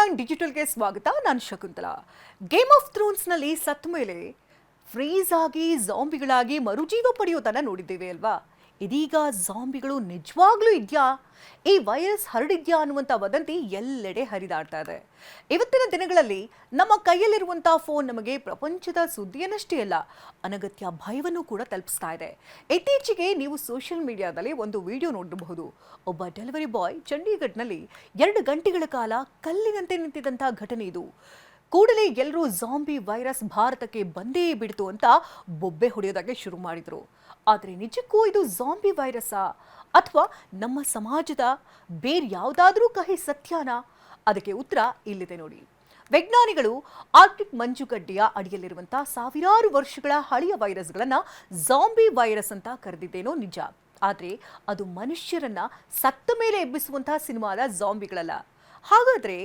9 ಡಿಜಿಟಲ್ಗೆ ಸ್ವಾಗತ. ನಾನು Shakuntala. Game of ಥ್ರೋನ್ಸ್ನಲ್ಲಿ ಸತ್ತ ಮೇಲೆ ಫ್ರೀಸ್ ಆಗಿ ಜಾಂಬಿಗಳಾಗಿ ಮರುಜೀವ ಪಡೆಯೋದನ್ನ ನೋಡಿದ್ದೇವೆ ಅಲ್ವಾ? ಇದೀಗ ಜಾಂಬಿಗಳು ನಿಜವಾಗ್ಲೂ ಇದೆಯಾ, ಈ ವೈರಸ್ ಹರಡಿದ್ಯಾ ಅನ್ನುವಂಥ ವದಂತಿ ಎಲ್ಲೆಡೆ ಹರಿದಾಡ್ತಾ ಇದೆ. ಇವತ್ತಿನ ದಿನಗಳಲ್ಲಿ ನಮ್ಮ ಕೈಯಲ್ಲಿರುವಂತಹ ಫೋನ್ ನಮಗೆ ಪ್ರಪಂಚದ ಸುದ್ದಿಯನ್ನಷ್ಟೇ ಅಲ್ಲ, ಅನಗತ್ಯ ಭಯವನ್ನು ಕೂಡ ತಲುಪಿಸ್ತಾ ಇದೆ. ಇತ್ತೀಚೆಗೆ ನೀವು ಸೋಷಿಯಲ್ ಮೀಡಿಯಾದಲ್ಲಿ ಒಂದು ವಿಡಿಯೋ ನೋಡಬಹುದು. ಒಬ್ಬ ಡೆಲಿವರಿ ಬಾಯ್ ಚಂಡೀಗಢ್ನಲ್ಲಿ 2 ಗಂಟೆಗಳ ಕಾಲ ಕಲ್ಲಿನಂತೆ ನಿಂತಿದ್ದಂತಹ ಘಟನೆ ಇದು. ಕೂಡಲೇ ಎಲ್ಲರೂ ಜಾಂಬಿ ವೈರಸ್ ಭಾರತಕ್ಕೆ ಬಂದೇ ಬಿಡ್ತು ಅಂತ ಬೊಬ್ಬೆ ಹೊಡೆಯೋದಕ್ಕೆ ಶುರು ಮಾಡಿದ್ರು. ಆದರೆ ನಿಜಕ್ಕೂ ಇದು ಜಾಂಬಿ ವೈರಸ್ಸಾ ಅಥವಾ ನಮ್ಮ ಸಮಾಜದ ಬೇರೆ ಯಾವುದಾದ್ರೂ ಕಹಿ ಸತ್ಯನಾ? ಅದಕ್ಕೆ ಉತ್ತರ ಇಲ್ಲಿದೆ ನೋಡಿ. ವಿಜ್ಞಾನಿಗಳು ಆರ್ಕ್ಟಿಕ್ ಮಂಜುಗಡ್ಡೆಯ ಅಡಿಯಲ್ಲಿರುವಂತಹ ಸಾವಿರಾರು ವರ್ಷಗಳ ಹಳೆಯ ವೈರಸ್ಗಳನ್ನ ಜಾಂಬಿ ವೈರಸ್ ಅಂತ ಕರೆದಿದ್ದೇನೋ ನಿಜ. ಆದರೆ ಅದು ಮನುಷ್ಯರನ್ನ ಸತ್ತ ಮೇಲೆ ಎಬ್ಬಿಸುವಂತಹ ಸಿನಿಮಾದ ಜಾಂಬಿಗಳಲ್ಲ. ಹಾಗಾದ್ರೆ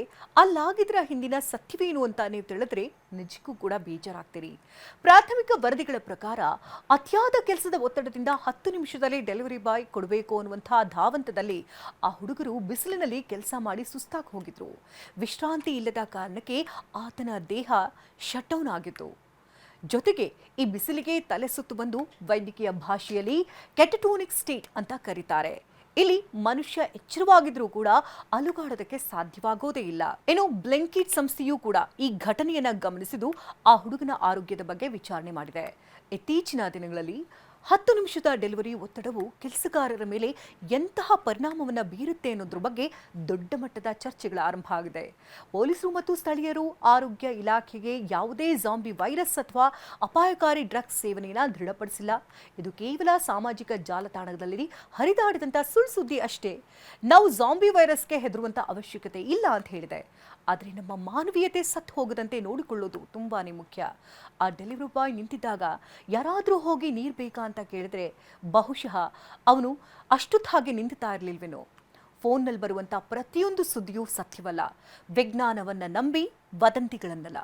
ಅಲ್ಲಾಗಿದ್ರ ಹಿಂದಿನ ಸತ್ಯವೇನು ಅಂತ ನೀವು ತಿಳಿದ್ರೆ ನಿಜಕ್ಕೂ ಕೂಡ ಬೇಜಾರಾಗ್ತೀರಿ. ಪ್ರಾಥಮಿಕ ವರದಿಗಳ ಪ್ರಕಾರ ಅತಿಯಾದ ಕೆಲಸದ ಒತ್ತಡದಿಂದ 10 ನಿಮಿಷದಲ್ಲಿ ಡೆಲಿವರಿ ಬಾಯ್ ಕೊಡಬೇಕು ಅನ್ನುವಂತಹ ಧಾವಂತದಲ್ಲಿ ಆ ಹುಡುಗರು ಬಿಸಿಲಿನಲ್ಲಿ ಕೆಲಸ ಮಾಡಿ ಸುಸ್ತಾಗಿ ಹೋಗಿದ್ರು. ವಿಶ್ರಾಂತಿ ಇಲ್ಲದ ಕಾರಣಕ್ಕೆ ಆತನ ದೇಹ ಶಟ್ ಡೌನ್ ಆಗಿತ್ತು. ಜೊತೆಗೆ ಈ ಬಿಸಿಲಿಗೆ ತಲೆ ಸುತ್ತು ಬಂದು ವೈದ್ಯಕೀಯ ಭಾಷೆಯಲ್ಲಿ ಕೆಟಟೋನಿಕ್ ಸ್ಟೇಟ್ ಅಂತ ಕರೀತಾರೆ. ಇಲ್ಲಿ ಮನುಷ್ಯ ಎಚ್ಚರವಾಗಿದ್ರೂ ಕೂಡ ಅಲುಗಾಡೋದಕ್ಕೆ ಸಾಧ್ಯವಾಗೋದೇ ಇಲ್ಲ. ಇನ್ನು ಬ್ಲಿಂಕಿಟ್ ಸಂಸ್ಥೆಯೂ ಕೂಡ ಈ ಘಟನೆಯನ್ನ ಗಮನಿಸಿದ್ದು ಆ ಹುಡುಗನ ಆರೋಗ್ಯದ ಬಗ್ಗೆ ವಿಚಾರಣೆ ಮಾಡಿದೆ. ಇತ್ತೀಚಿನ ದಿನಗಳಲ್ಲಿ 10 ನಿಮಿಷದ ಡೆಲಿವರಿ ಒತ್ತಡವು ಕೆಲಸಗಾರರ ಮೇಲೆ ಎಂತಹ ಪರಿಣಾಮವನ್ನು ಬೀರುತ್ತೆ ಅನ್ನೋದ್ರ ಬಗ್ಗೆ ದೊಡ್ಡ ಮಟ್ಟದ ಚರ್ಚೆಗಳ ಆರಂಭ ಆಗಿದೆ. ಪೊಲೀಸರು ಮತ್ತು ಸ್ಥಳೀಯರು ಆರೋಗ್ಯ ಇಲಾಖೆಗೆ ಯಾವುದೇ ಜಾಂಬಿ ವೈರಸ್ ಅಥವಾ ಅಪಾಯಕಾರಿ ಡ್ರಗ್ಸ್ ಸೇವನೆಯನ್ನು ದೃಢಪಡಿಸಿಲ್ಲ. ಇದು ಕೇವಲ ಸಾಮಾಜಿಕ ಜಾಲತಾಣದಲ್ಲಿ ಹರಿದಾಡಿದಂಥ ಸುಳ್ಳು ಸುದ್ದಿ ಅಷ್ಟೇ. ನಾವು ಜಾಂಬಿ ವೈರಸ್ಗೆ ಹೆದರುವಂಥ ಅವಶ್ಯಕತೆ ಇಲ್ಲ ಅಂತ ಹೇಳಿದೆ. ಆದರೆ ನಮ್ಮ ಮಾನವೀಯತೆ ಸತ್ತು ಹೋಗದಂತೆ ನೋಡಿಕೊಳ್ಳೋದು ತುಂಬಾನೇ ಮುಖ್ಯ. ಆ ಡೆಲಿವರಿ ಬಾಯ್ ನಿಂತಿದ್ದಾಗ ಯಾರಾದರೂ ಹೋಗಿ ನೀರು ಬೇಕಾ ಅಂತ ಕೇಳಿದ್ರೆ ಬಹುಶಃ ಅವನು ಅಷ್ಟೊತ್ತು ಹಾಗೆ ನಿಂತುತ್ತಾ ಇರಲಿಲ್ವೇನೋ. ಫೋನ್ನಲ್ಲಿ ಬರುವಂಥ ಪ್ರತಿಯೊಂದು ಸುದ್ದಿಯೂ ಸತ್ಯವಲ್ಲ. ವಿಜ್ಞಾನವನ್ನ ನಂಬಿ ವದಂತಿಗಳನ್ನಲ್ಲ.